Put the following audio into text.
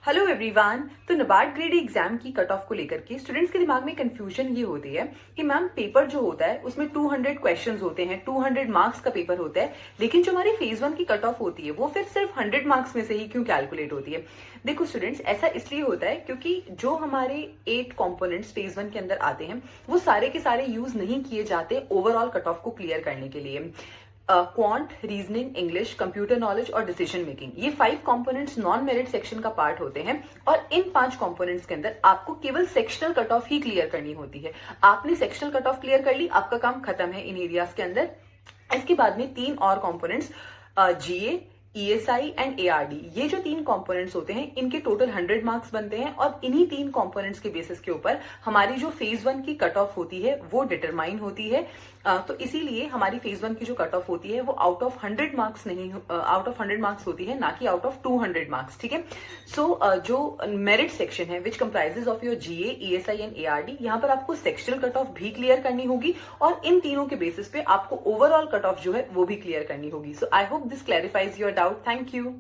Hello everyone. तो NABARD grade exam की cut off को लेकर के स्टूडेंट्स के दिमाग में कंफ्यूजन ये होती है कि मैम पेपर जो होता है उसमें 200 क्वेश्चंस होते हैं, 200 मार्क्स का पेपर होता है, लेकिन जो हमारी फेज 1 की कट ऑफ होती है वो फिर सिर्फ 100 मार्क्स में से ही क्यों कैलकुलेट होती है। देखो स्टूडेंट्स, ऐसा इसलिए होता है क्योंकि जो हमारे 8 कंपोनेंट्स फेज 1 के अंदर आते हैं वो सारे के सारे यूज नहीं किए जाते ओवरऑल कट ऑफ को क्लियर करने के लिए। Quant, reasoning, English, computer knowledge और डिसीजन मेकिंग, ये 5 कंपोनेंट्स नॉन मेरिट सेक्शन का पार्ट होते हैं और इन 5 कंपोनेंट्स के अंदर आपको केवल sectional cut of he clear करनी होती है। आपने सेक्शनल कट ऑफ क्लियर कर ली, आपका काम खत्म है इन एरियाज के अंदर। इसके बाद में 3 और components GA, ESI and ARD, ये जो 3 कंपोनेंट्स होते हैं इनके टोटल 100 मार्क्स बनते हैं और इन्हीं 3 कंपोनेंट्स के बेसिस के ऊपर हमारी जो फेज 1 की कट ऑफ होती है वो डिटरमाइन होती है। तो इसीलिए हमारी फेज 1 की जो कट ऑफ होती है वो आउट ऑफ 100 मार्क्स नहीं, आउट ऑफ 100 मार्क्स होती है, ना कि आउट ऑफ 200 मार्क्स। ठीक है। सो जो मेरिट सेक्शन है which comprises of your GA, ESI and ARD, यहाँ पर आपको सेक्शनल कट ऑफ भी क्लियर करनी होगी और इन तीनों के बेसिस पे आपको ओवरऑल कट ऑफ जो है वो भी क्लियर करनी होगी। So I hope this clarifies your doubt. Thank you.